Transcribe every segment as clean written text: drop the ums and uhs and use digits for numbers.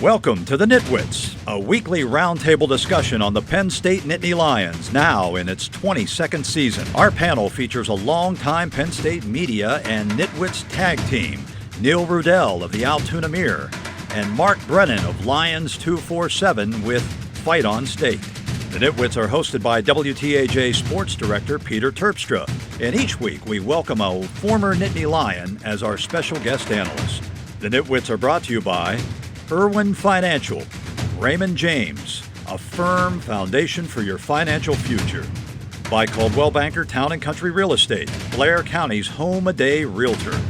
Welcome to the NitWits, a weekly roundtable discussion on the Penn State Nittany Lions, now in its 22nd season. Our panel features a longtime Penn State media and NitWits tag team, Neil Rudell of the Altoona Mirror and Mark Brennan of Lions 247 with Fight on State. The NitWits are hosted by WTAJ Sports Director Peter Terpstra, and each week we welcome a former Nittany Lion as our special guest analyst. The NitWits are brought to you by Irwin Financial, Raymond James, a firm foundation for your financial future. By Coldwell Banker Town & Country Real Estate, Blair County's home-a-day realtor.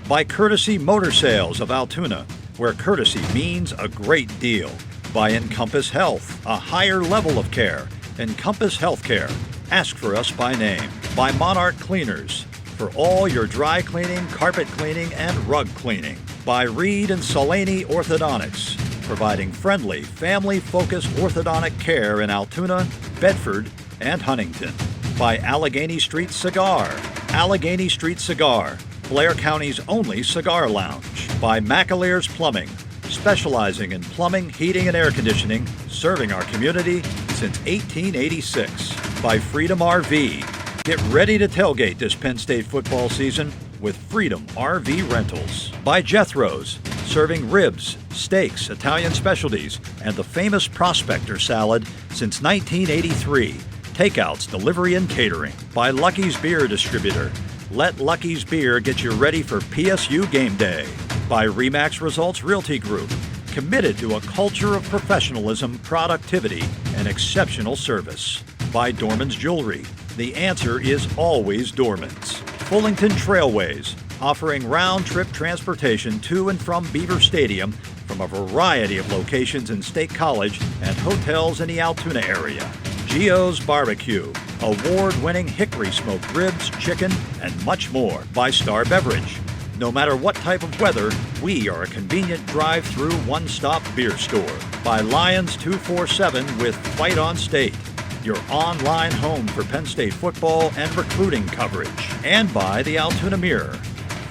By Courtesy Motor Sales of Altoona, where courtesy means a great deal. By Encompass Health, a higher level of care. Encompass Healthcare. Ask for us by name. By Monarch Cleaners, for all your dry cleaning, carpet cleaning, and rug cleaning. By Reed and Solani Orthodontics, providing friendly, family-focused orthodontic care in Altoona, Bedford, and Huntington. By Allegheny Street Cigar, Allegheny Street Cigar, Blair County's only cigar lounge. By McAlear's Plumbing, specializing in plumbing, heating, and air conditioning, serving our community since 1886. By Freedom RV, get ready to tailgate this Penn State football season with Freedom RV Rentals. By Jethro's, serving ribs, steaks, Italian specialties, and the famous Prospector salad since 1983. Takeouts, delivery, and catering. By Lucky's Beer Distributor. Let Lucky's Beer get you ready for PSU game day. By Remax Results Realty Group, committed to a culture of professionalism, productivity, and exceptional service. By Dorman's Jewelry, the answer is always Dorman's. Fullington Trailways, offering round-trip transportation to and from Beaver Stadium from a variety of locations in State College and hotels in the Altoona area. Gio's Barbecue, award-winning hickory smoked ribs, chicken, and much more. By Star Beverage. No matter what type of weather, we are a convenient drive-through one-stop beer store. By Lions 247 with Fight on State, your online home for Penn State football and recruiting coverage. And by the Altoona Mirror,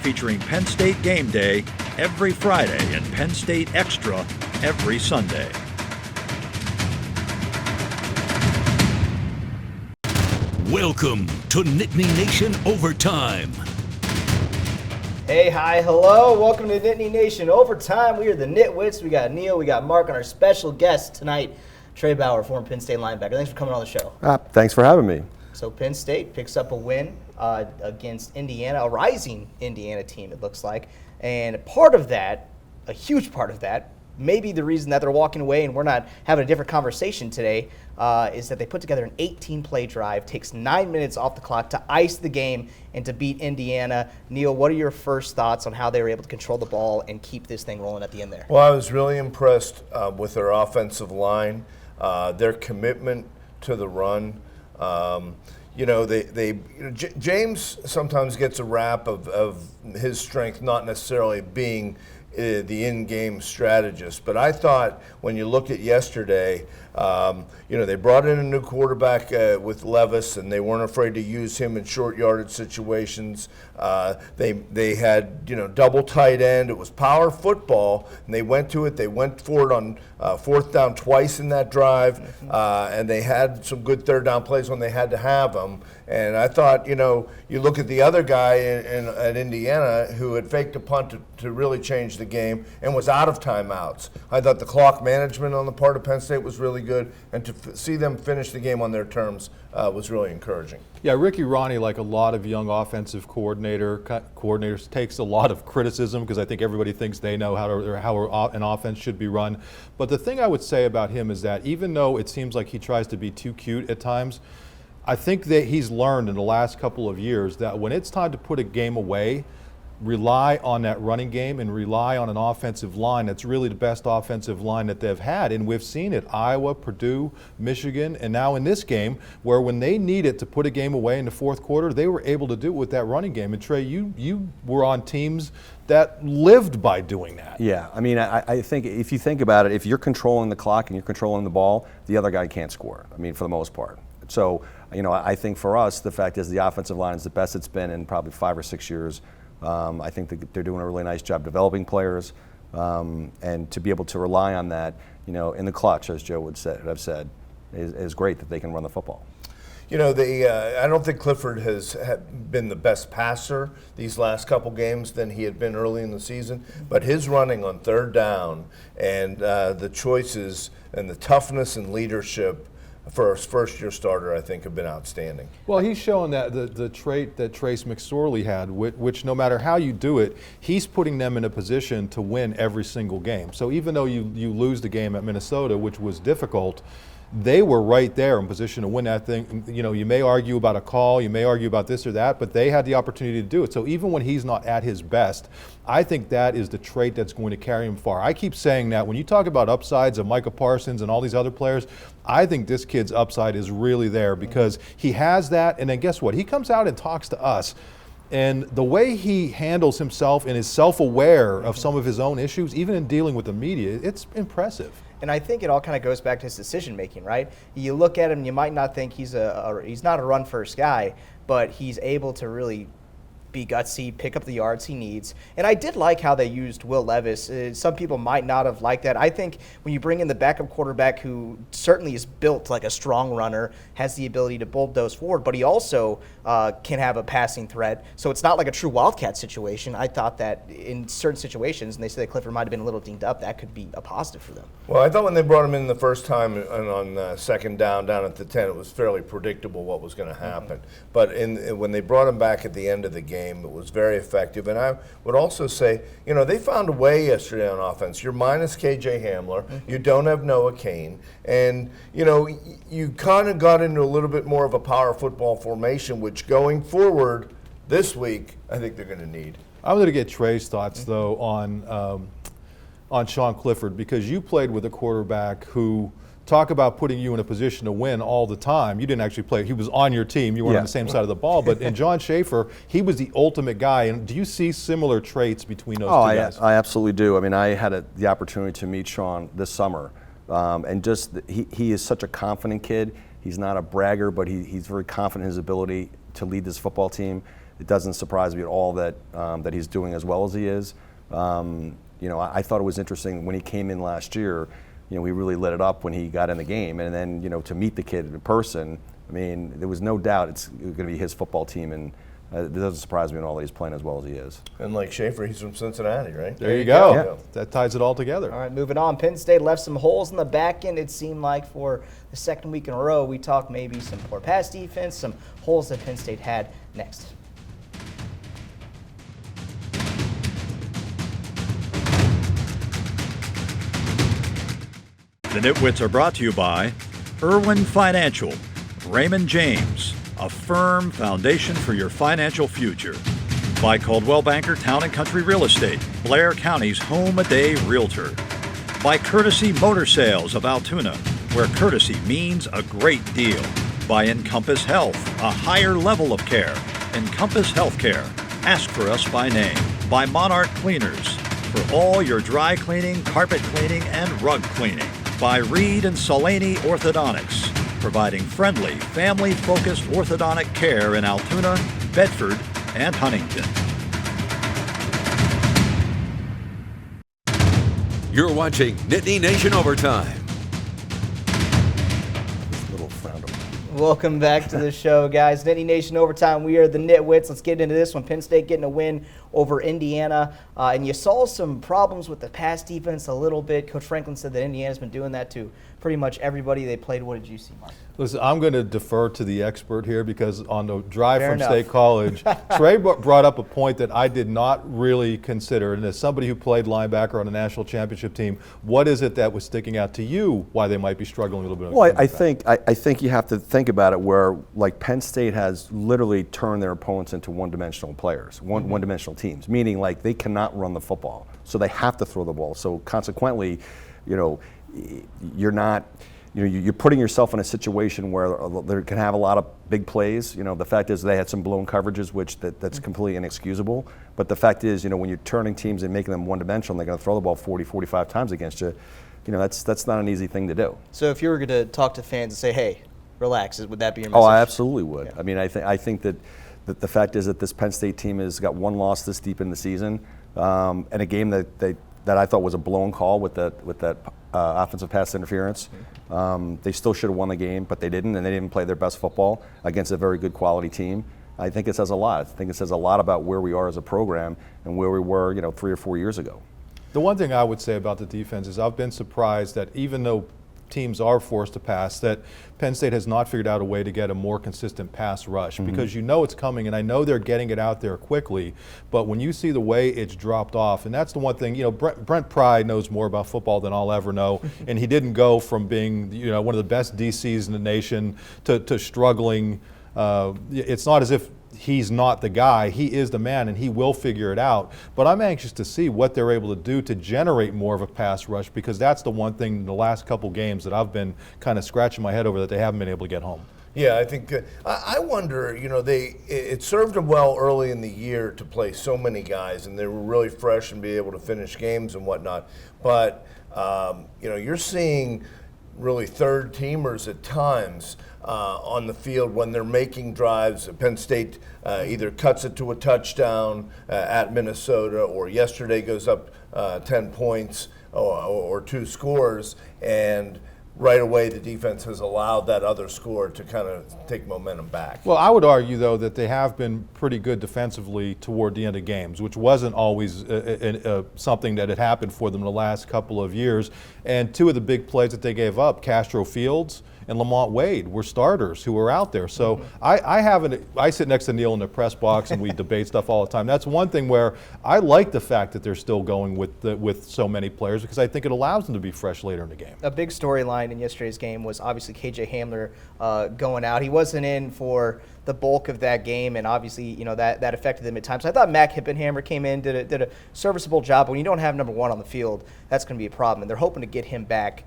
featuring Penn State Game Day every Friday and Penn State Extra every Sunday. Welcome to Nittany Nation Overtime. Hey, hi, hello. Welcome to Nittany Nation Overtime. We are the NitWits. We got Neil, we got Mark, and our special guest tonight, Trey Bauer, former Penn State linebacker. Thanks for coming on the show. Thanks for having me. So Penn State picks up a win against Indiana, a rising Indiana team, it looks like. And part of that, a huge part of that, maybe the reason that they're walking away and we're not having a different conversation today, is that they put together an 18-play drive, takes 9 minutes off the clock to ice the game and to beat Indiana. Neil, what are your first thoughts on how they were able to control the ball and keep this thing rolling at the end there? Well, I was really impressed with their offensive line, their commitment to the run. James sometimes gets a rap of his strength not necessarily being the in-game strategist. But I thought when you look at yesterday, they brought in a new quarterback with Levis, and they weren't afraid to use him in short yardage situations. They had double tight end. It was power football, and they went to it. They went for it on fourth down twice in that drive, and they had some good third down plays when they had to have them. And I thought, you look at the other guy at Indiana who had faked a punt to really change the game and was out of timeouts. I thought the clock management on the part of Penn State was really good, and to see them finish the game on their terms was really encouraging. Yeah, Ricky Ronnie, like a lot of young offensive coordinators, takes a lot of criticism because I think everybody thinks they know how an offense should be run. But the thing I would say about him is that even though it seems like he tries to be too cute at times, I think that he's learned in the last couple of years that when it's time to put a game away, rely on that running game and rely on an offensive line that's really the best offensive line that they've had. And we've seen it, Iowa, Purdue, Michigan, and now in this game where when they needed to put a game away in the fourth quarter, they were able to do it with that running game. And Trey, you were on teams that lived by doing that. Yeah, I mean, I think if you think about it, if you're controlling the clock and you're controlling the ball, the other guy can't score, I mean, for the most part. So, I think for us, the fact is the offensive line is the best it's been in probably 5 or 6 years. I think that they're doing a really nice job developing players. And to be able to rely on that, in the clutch, as Joe would have said, is great that they can run the football. I don't think Clifford has been the best passer these last couple games than he had been early in the season, but his running on third down and the choices and the toughness and leadership for a first-year starter, I think, have been outstanding. Well, he's showing that the trait that Trace McSorley had, which no matter how you do it, he's putting them in a position to win every single game. So even though you lose the game at Minnesota, which was difficult, they were right there in position to win that thing. You may argue about a call, you may argue about this or that, but they had the opportunity to do it. So even when he's not at his best, I think that is the trait that's going to carry him far. I keep saying that when you talk about upsides of Micah Parsons and all these other players, I think this kid's upside is really there because he has that. And then guess what? He comes out and talks to us. And the way he handles himself and is self-aware of some of his own issues, even in dealing with the media, it's impressive. And I think it all kind of goes back to his decision making, right? You look at him, you might not think he's not a run first guy, but he's able to really be gutsy, pick up the yards he needs. And I did like how they used Will Levis. Some people might not have liked that. I think when you bring in the backup quarterback who certainly is built like a strong runner, has the ability to bulldoze forward, but he also can have a passing threat. So it's not like a true Wildcat situation. I thought that in certain situations, and they said that Clifford might have been a little dinged up, that could be a positive for them. Well, I thought when they brought him in the first time and on second down at the 10, it was fairly predictable what was going to happen. But when they brought him back at the end of the game, it was very effective. And I would also say, they found a way yesterday on offense. You're minus KJ Hamler. You don't have Noah Cain. And, you kind of got into a little bit more of a power football formation, which going forward this week, I think they're going to need. I'm going to get Trey's thoughts, though, on Sean Clifford, because you played with a quarterback who talk about putting you in a position to win all the time. You didn't actually play. He was on your team. You weren't on the same side of the ball. But in John Schaefer, he was the ultimate guy. And do you see similar traits between those two guys? I absolutely do. I mean, I had the opportunity to meet Sean this summer. And just he is such a confident kid. He's not a bragger, but he's very confident in his ability to lead this football team. It doesn't surprise me at all that he's doing as well as he is. I thought it was interesting when he came in last year. We really lit it up when he got in the game. And then, to meet the kid in person, I mean, there was no doubt it's going to be his football team. And it doesn't surprise me at all that he's playing as well as he is. And like Schaefer, he's from Cincinnati, right? There you go. Yeah. That ties it all together. All right, moving on. Penn State left some holes in the back end, it seemed like, for the second week in a row. We talked maybe some poor pass defense, some holes that Penn State had. Next. The Nitwits are brought to you by Irwin Financial, Raymond James, a firm foundation for your financial future. By Coldwell Banker Town & Country Real Estate, Blair County's home-a-day realtor. By Courtesy Motor Sales of Altoona, where courtesy means a great deal. By Encompass Health, a higher level of care. Encompass Healthcare. Ask for us by name. By Monarch Cleaners, for all your dry cleaning, carpet cleaning, and rug cleaning. By Reed and Solani Orthodontics, providing friendly, family-focused orthodontic care in Altoona, Bedford, and Huntington. You're watching Nittany Nation Overtime. Welcome back to the show, guys. Nittany Nation Overtime. We are the Nitwits. Let's get into this one. Penn State getting a win over Indiana. And you saw some problems with the pass defense a little bit. Coach Franklin said that Indiana's been doing that to pretty much everybody they played. What did you see, Mark? Listen, I'm going to defer to the expert here because on the drive from State College, Trey brought up a point that I did not really consider. And as somebody who played linebacker on a national championship team, what is it that was sticking out to you why they might be struggling a little bit? Well, I think you have to think about it where, like, Penn State has literally turned their opponents into one-dimensional players, one-dimensional teams, meaning like they cannot run the football, so they have to throw the ball. So consequently, you're not. You're putting yourself in a situation where they can have a lot of big plays. The fact is they had some blown coverages, which that's completely inexcusable. But the fact is, when you're turning teams and making them one-dimensional, they're going to throw the ball 40, 45 times against you. That's not an easy thing to do. So if you were going to talk to fans and say, hey, relax, would that be your message? Oh, I absolutely would. Yeah. I mean, I think that the fact is that this Penn State team has got one loss this deep in the season, and a game that that I thought was a blown call with that offensive pass interference. They still should have won the game, but they didn't, and they didn't play their best football against a very good quality team. I think it says a lot. I think it says a lot about where we are as a program and where we were, 3 or 4 years ago. The one thing I would say about the defense is I've been surprised that even though teams are forced to pass, that Penn State has not figured out a way to get a more consistent pass rush, because it's coming, and I know they're getting it out there quickly, but when you see the way it's dropped off, and that's the one thing, Brent Pry knows more about football than I'll ever know, and he didn't go from being one of the best DCs in the nation to struggling. It's not as if he's not the guy. He is the man, and he will figure it out. But I'm anxious to see what they're able to do to generate more of a pass rush, because that's the one thing in the last couple games that I've been kind of scratching my head over, that they haven't been able to get home. Yeah, I think I wonder. It served them well early in the year to play so many guys, and they were really fresh and be able to finish games and whatnot. But you're seeing really third teamers at times on the field when they're making drives. Penn State either cuts it to a touchdown at Minnesota, or yesterday goes up 10 points or 2 scores, and right away the defense has allowed that other score to kind of take momentum back. Well, I would argue, though, that they have been pretty good defensively toward the end of games, which wasn't always something that had happened for them the last couple of years. And 2 of the big plays that they gave up, Castro Fields and Lamont Wade, were starters who were out there. So I sit next to Neil in the press box, and we debate stuff all the time. That's one thing where I like the fact that they're still going with so many players, because I think it allows them to be fresh later in the game. A big storyline in yesterday's game was obviously KJ Hamler going out. He wasn't in for the bulk of that game, and obviously that affected them at times. I thought Mac Hippenhammer came in, did a serviceable job. When you don't have number 1 on the field, that's going to be a problem, and they're hoping to get him back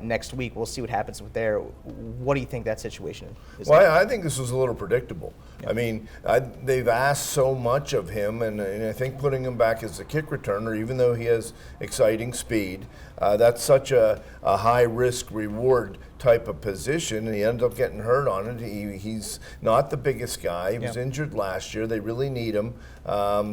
next week. We'll see what happens with there. What do you think that situation is? Well, I think this was a little predictable. Yeah. I mean, they've asked so much of him, and I think putting him back as a kick returner, even though he has exciting speed, that's such a high risk reward type of position, and he ended up getting hurt on it. He's not the biggest guy. He was injured last year. They really need him.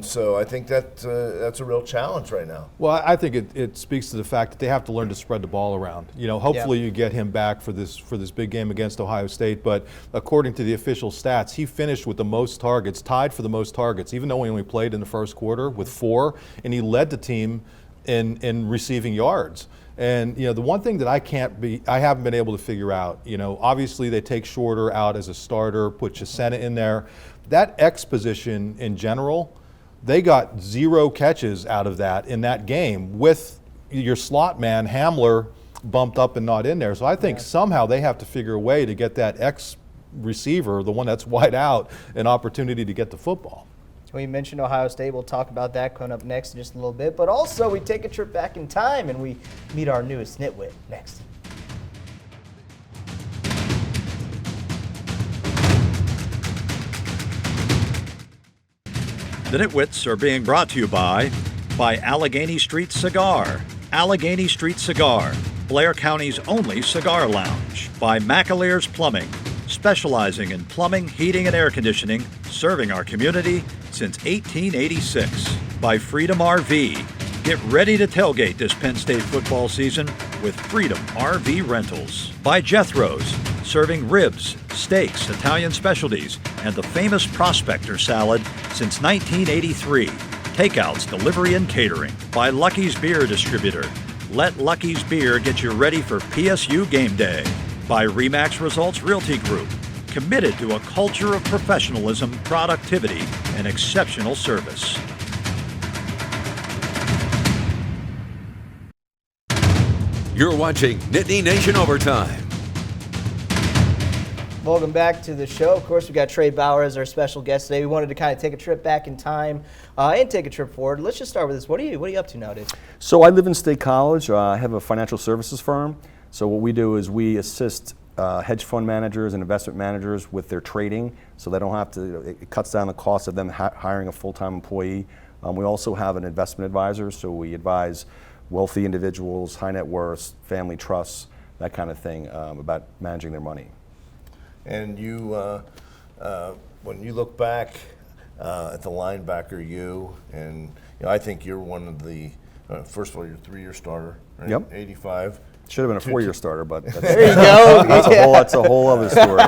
So I think that's a real challenge right now. Well, I think it speaks to the fact that they have to learn to spread the ball around. Hopefully you get him back for this big game against Ohio State, but according to the official stats, he finished with the most targets, tied for the most targets, even though he only played in the first quarter with 4, and he led the team in receiving yards. And the one thing that I haven't been able to figure out, obviously they take Shorter out as a starter, put Chisena in there. That X position in general, they got 0 catches out of that in that game, with your slot man Hamler bumped up and not in there. So I think somehow they have to figure a way to get that X receiver, the one that's wide out, an opportunity to get the football. We mentioned Ohio State. We'll talk about that coming up next in just a little bit. But also, we take a trip back in time, and we meet our newest nitwit next. The Nitwits are being brought to you by Allegheny Street Cigar. Allegheny Street Cigar, Blair County's only cigar lounge. By McAlear's Plumbing, specializing in plumbing, heating, and air conditioning, serving our community since 1886. By Freedom RV. Get ready to tailgate this Penn State football season with Freedom RV Rentals. By Jethro's, serving ribs, steaks, Italian specialties, and the famous Prospector salad since 1983. Takeouts, delivery, and catering. By Lucky's Beer Distributor. Let Lucky's Beer get you ready for PSU game day. By Remax Results Realty Group. Committed to a culture of professionalism, productivity, and exceptional service. You're watching Nittany Nation Overtime. Welcome back to the show. Of course, we got Trey Bauer as our special guest today. We wanted to kind of take a trip back in time and take a trip forward. Let's just start with this. What are you up to nowadays? So I live in State College. I have a financial services firm. So what we do is we assist hedge fund managers and investment managers with their trading, so they don't have to, it cuts down the cost of them hiring a full-time employee. We also have an investment advisor, so we advise wealthy individuals, high net worths, family trusts, that kind of thing, about managing their money. And you, when you look back at the linebacker, I think you're one of the First of all, you're a 3-year starter, right? Yep. 85. Should have been a 4-year starter, but There you go. that's a whole other story.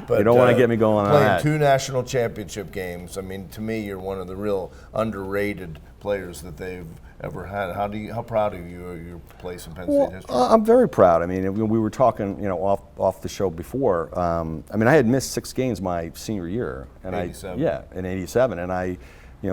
But, You don't want to get me going on playing that. 2 national championship games. I mean, to me, you're one of the real underrated players that they've ever had. How proud are you of your place in Penn State history? I'm very proud. I mean, we were talking, off the show before. I mean, I had missed 6 games my senior year, and 87. in '87, and I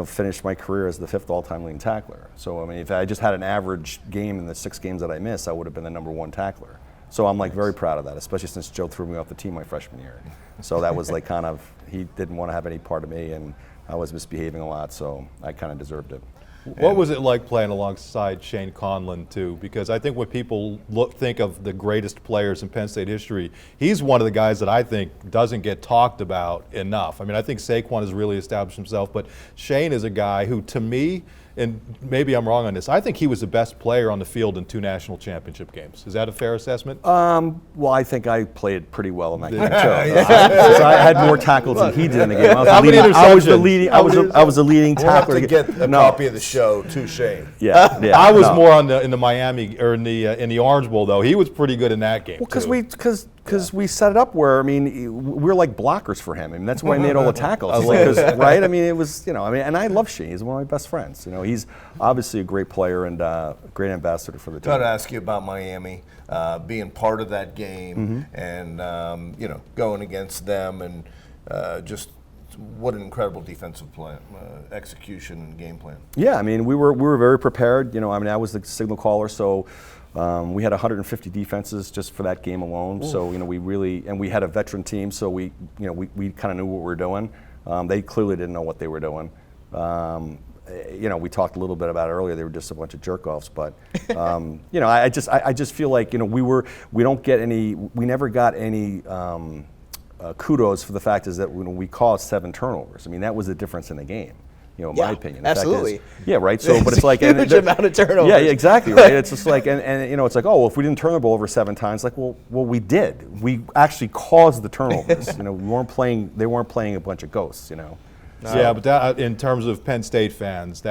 finished my career as the 5th all-time leading tackler. So I mean, if I just had an average game in the 6 games that I missed, I would have been the #1 tackler. So I'm very proud of that, especially since Joe threw me off the team my freshman year. So that was he didn't want to have any part of me, and I was misbehaving a lot, so I kind of deserved it. What was it like playing alongside Shane Conlon, too? Because I think when people think of the greatest players in Penn State history, he's one of the guys that I think doesn't get talked about enough. I mean, I think Saquon has really established himself, but Shane is a guy who, to me, and maybe I'm wrong on this, I think he was the best player on the field in 2 national championship games. Is that a fair assessment? Well, I think I played pretty well in that game too. So I had more tackles than he did in the game. I was the leading We'll have tackler. to get a copy of the show to Shane. Yeah. I was more in the Miami or in the Orange Bowl though. He was pretty good in that game. Well, because we set it up where, I mean, we're like blockers for him. I mean, that's why I made all the tackles. Right? I mean, it was, and I love Shane. He's one of my best friends. He's obviously a great player and a great ambassador for the team. I'd ask you about Miami, being part of that game, and going against them, and just what an incredible defensive plan, execution, and game plan. Yeah, I mean, we were very prepared. I was the signal caller, so. We had 150 defenses just for that game alone. Ooh. So we had a veteran team, so we kind of knew what we were doing. They clearly didn't know what they were doing. We talked a little bit about it earlier. They were just a bunch of jerk-offs, but I just feel like we never got any kudos for the fact is that we caused 7 turnovers. I mean, that was the difference in the game. In my opinion. Absolutely. Yeah, right. So, but it's like a huge amount of turnovers. Yeah, exactly. Right. It's just like, and it's like, oh, well, if we didn't turn the ball over 7 times, like, well, we did. We actually caused the turnovers. We weren't playing. They weren't playing a bunch of ghosts. Yeah, but that, in terms of Penn State fans,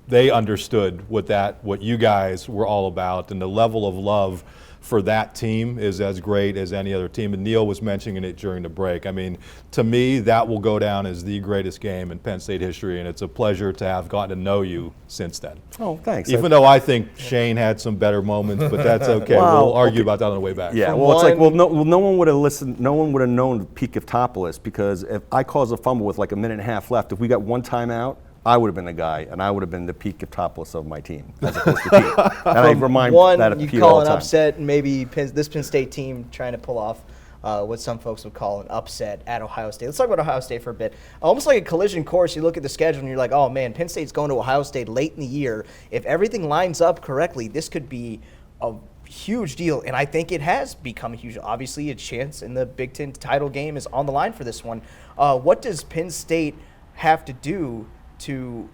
they understood what you guys were all about, and the level of love for that team is as great as any other team. And Neil was mentioning it during the break. I mean, to me, that will go down as the greatest game in Penn State history, and it's a pleasure to have gotten to know you since then. Oh, thanks. Even though I think Shane had some better moments, but that's okay. We'll argue about that on the way back. Yeah, well, it's like, no one would have listened. No one would have known the peak of Topolis, because if I caused a fumble with like a minute and a half left, if we got 1 timeout, I would have been the guy, and I would have been the peak of Topolis of my team, as opposed to Pete. And I remind that of you Pete call all an the time. upset, and maybe this Penn State team trying to pull off what some folks would call an upset at Ohio State. Let's talk about Ohio State for a bit. Almost like a collision course, you look at the schedule and you're like, oh man, Penn State's going to Ohio State late in the year. If everything lines up correctly, this could be a huge deal, and I think it has become a huge. Obviously, a chance in the Big Ten title game is on the line for this one. What does Penn State have to do to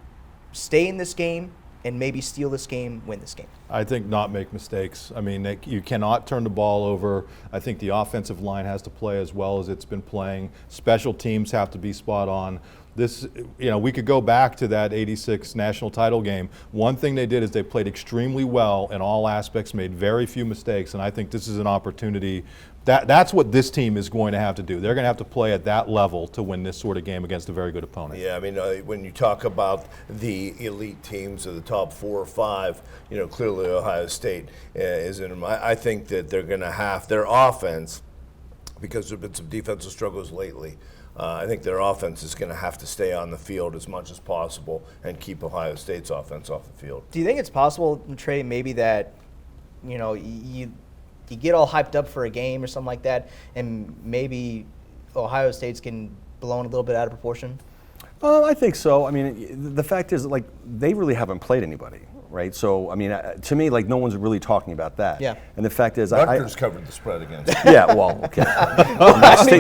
stay in this game and maybe steal this game, win this game? I think not make mistakes. I mean, you cannot turn the ball over. I think the offensive line has to play as well as it's been playing. Special teams have to be spot on. We could go back to that '86 national title game. One thing they did is they played extremely well in all aspects, made very few mistakes, and I think this is an opportunity. That's what this team is going to have to do. They're going to have to play at that level to win this sort of game against a very good opponent. Yeah, I mean, when you talk about the elite teams of the top 4 or 5, clearly Ohio State is in them. I think that they're going to have their offense, because there have been some defensive struggles lately. I think their offense is going to have to stay on the field as much as possible and keep Ohio State's offense off the field. Do you think it's possible, Trey, maybe that, you get all hyped up for a game or something like that, and maybe Ohio State's getting blown a little bit out of proportion? I think so. I mean, the fact is, like, they really haven't played anybody, right? So, I mean, to me, like, no one's really talking about that. Yeah. And the fact is, Rutgers covered the spread against them. Yeah, well, okay.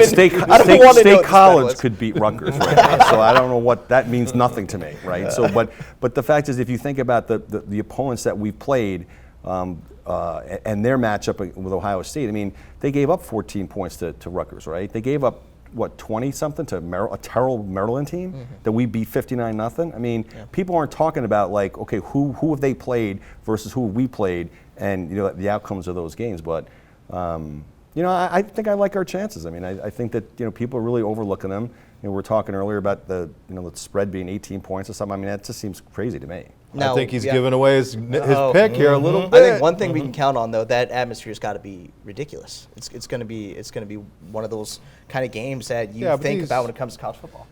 State College could beat Rutgers right now, so I don't know what that means. Nothing to me, right? So, but the fact is, if you think about the opponents that we've played, and their matchup with Ohio State, I mean, they gave up 14 points to Rutgers, right? They gave up what, 20-something to a terrible Maryland team that we beat 59-0. I mean, people aren't talking about like, okay, who have they played versus who we played, and the outcomes of those games. But I think I like our chances. I mean, I think that people are really overlooking them. We were talking earlier about the the spread being 18 points or something. I mean, that just seems crazy to me. I think he's giving away his pick here a little bit. I think one thing we can count on, though, that atmosphere's got to be ridiculous. It's going to be one of those kind of games that you think about when it comes to college football.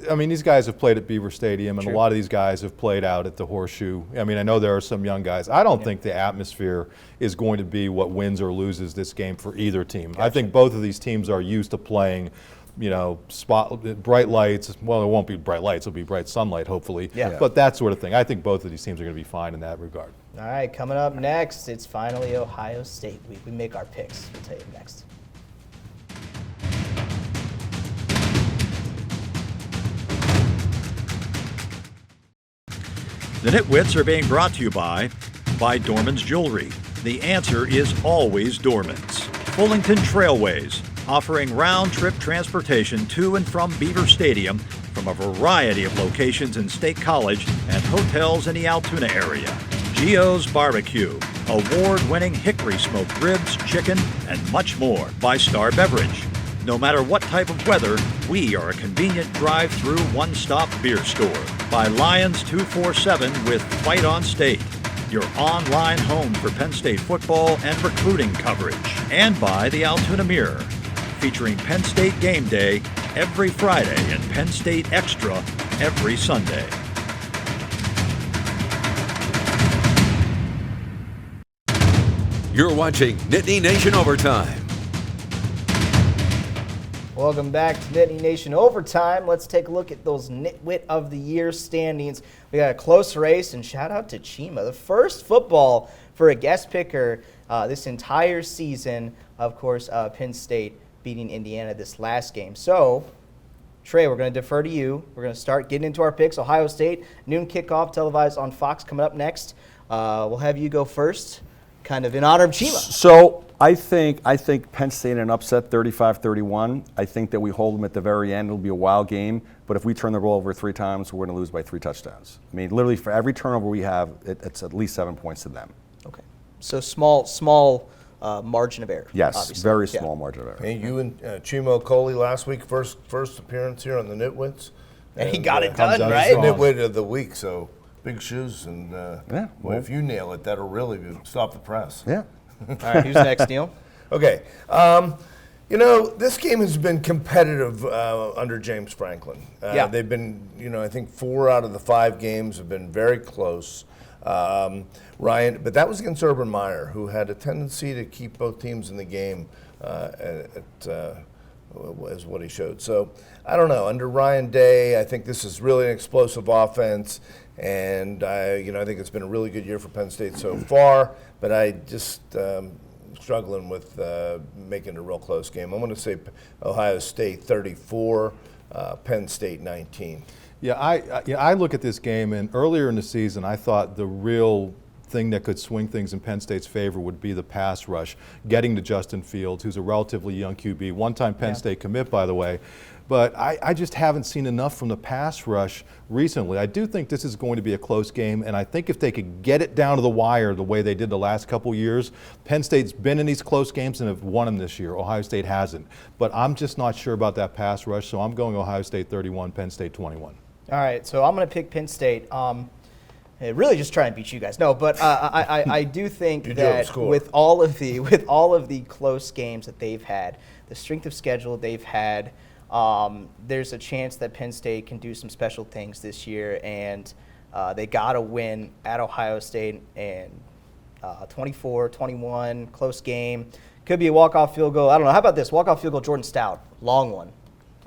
I mean, these guys have played at Beaver Stadium, and a lot of these guys have played out at the Horseshoe. I mean, I know there are some young guys. I don't think the atmosphere is going to be what wins or loses this game for either team. I think both of these teams are used to playing bright lights. Well, it won't be bright lights. It'll be bright sunlight, hopefully. Yeah. But that sort of thing. I think both of these teams are going to be fine in that regard. All right, coming up next, it's finally Ohio State week. We make our picks. We'll tell you next. The NitWits are being brought to you by Dorman's Jewelry. The answer is always Dorman's. Fullington Trailways, offering round-trip transportation to and from Beaver Stadium from a variety of locations in State College and hotels in the Altoona area. Gio's Barbecue, award-winning hickory smoked ribs, chicken, and much more. By Star Beverage. No matter what type of weather, we are a convenient drive-through one-stop beer store. By Lions 247 with Fight on State, your online home for Penn State football and recruiting coverage. And by the Altoona Mirror, featuring Penn State Game Day every Friday and Penn State Extra every Sunday. You're watching Nittany Nation Overtime. Welcome back to Nittany Nation Overtime. Let's take a look at those Nitwit of the Year standings. We got a close race, and shout out to Chima, the first football for a guest picker this entire season. Of course, Penn State beating Indiana this last game. So, Trey, we're going to defer to you. We're going to start getting into our picks. Ohio State, noon kickoff, televised on Fox, coming up next. We'll have you go first, kind of in honor of Chima. So I think Penn State in an upset, 35-31. I think that we hold them at the very end. It'll be a wild game. But if we turn the ball over 3 times, we're going to lose by 3 touchdowns. I mean, literally for every turnover we have, it's at least 7 points to them. Okay. So small margin of error. Yes, obviously. very small margin of error. And you and Chimo Coley last week, first appearance here on the Nitwits. And he got it comes done, out right? strong. Nitwit of the week, so big shoes. And well, if you nail it, that'll really stop the press. Yeah. All right, who's next, Neil? Okay. This game has been competitive under James Franklin. They've been, I think 4 out of the 5 games have been very close. Ryan, but that was against Urban Meyer, who had a tendency to keep both teams in the game, is what he showed. So I don't know. Under Ryan Day, I think this is really an explosive offense, and I think it's been a really good year for Penn State so far. But I just struggling with making it a real close game. I'm going to say Ohio State 34, Penn State 19. Yeah, I look at this game, and earlier in the season, I thought the real thing that could swing things in Penn State's favor would be the pass rush, getting to Justin Fields, who's a relatively young QB, one-time Penn State commit, by the way. But I just haven't seen enough from the pass rush recently. I do think this is going to be a close game, and I think if they could get it down to the wire the way they did the last couple years, Penn State's been in these close games and have won them this year. Ohio State hasn't. But I'm just not sure about that pass rush, so I'm going Ohio State 31, Penn State 21. All right, so I'm going to pick Penn State. Really just try and beat you guys. No, but I do think that with all of the close games that they've had, the strength of schedule they've had, there's a chance that Penn State can do some special things this year, and they got to win at Ohio State, and 24-21, close game. Could be a walk-off field goal. I don't know. How about this? Walk-off field goal, Jordan Stout, long one.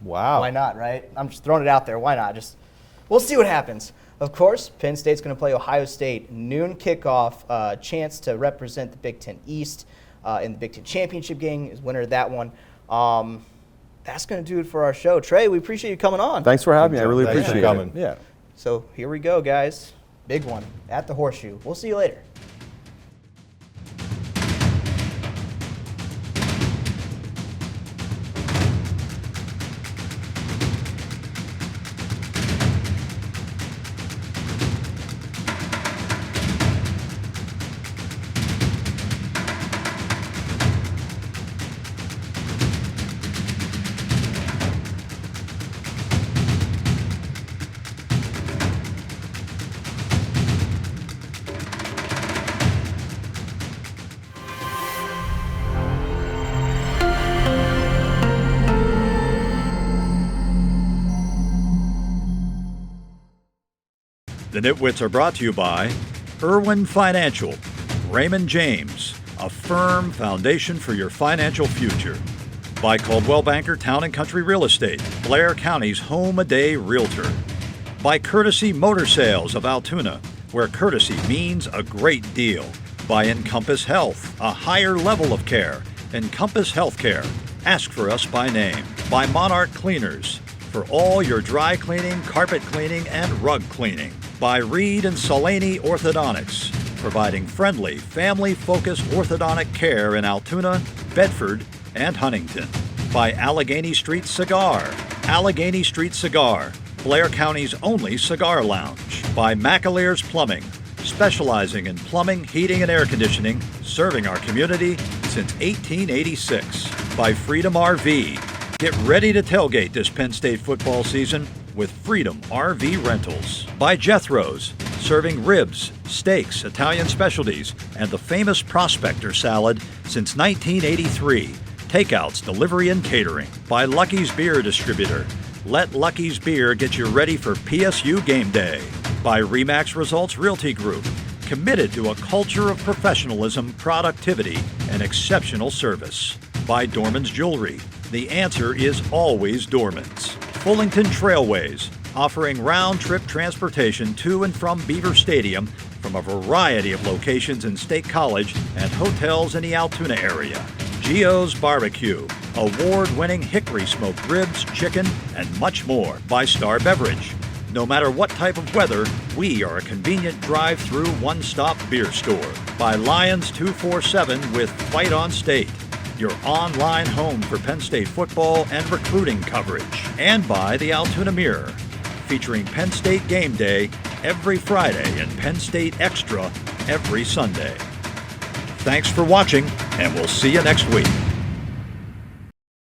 Wow. Why not, right? I'm just throwing it out there. Why not? We'll see what happens. Of course, Penn State's going to play Ohio State, noon kickoff, chance to represent the Big Ten East in the Big Ten Championship game, is winner of that one. That's going to do it for our show. Trey, we appreciate you coming on. Thanks for having me. I really Thanks appreciate for coming. it. Yeah. So here we go, guys. Big one at the Horseshoe. We'll see you later. The Nitwits are brought to you by Irwin Financial, Raymond James, a firm foundation for your financial future. By Coldwell Banker Town & Country Real Estate, Blair County's home-a-day realtor. By Courtesy Motor Sales of Altoona, where courtesy means a great deal. By Encompass Health, a higher level of care. Encompass Healthcare. Ask for us by name. By Monarch Cleaners, for all your dry cleaning, carpet cleaning, and rug cleaning. By Reed and Solani Orthodontics, providing friendly, family-focused orthodontic care in Altoona, Bedford, and Huntington. By Allegheny Street Cigar. Allegheny Street Cigar, Blair County's only cigar lounge. By McAleer's Plumbing, specializing in plumbing, heating, and air conditioning, serving our community since 1886. By Freedom RV. Get ready to tailgate this Penn State football season with Freedom RV Rentals. By Jethro's, serving ribs, steaks, Italian specialties, and the famous Prospector salad since 1983. Takeouts, delivery, and catering. By Lucky's Beer Distributor. Let Lucky's Beer get you ready for PSU game day. By Remax Results Realty Group, committed to a culture of professionalism, productivity, and exceptional service. By Dorman's Jewelry, the answer is always Dorman's. Fullington Trailways, offering round-trip transportation to and from Beaver Stadium from a variety of locations in State College and hotels in the Altoona area. Gio's Barbecue, award-winning hickory smoked ribs, chicken, and much more. By Star Beverage. No matter what type of weather, we are a convenient drive-through one-stop beer store. By Lions 247 with Fight on State, your online home for Penn State football and recruiting coverage. And by the Altoona Mirror, featuring Penn State game day every Friday and Penn State Extra every Sunday. Thanks for watching, and we'll see you next week.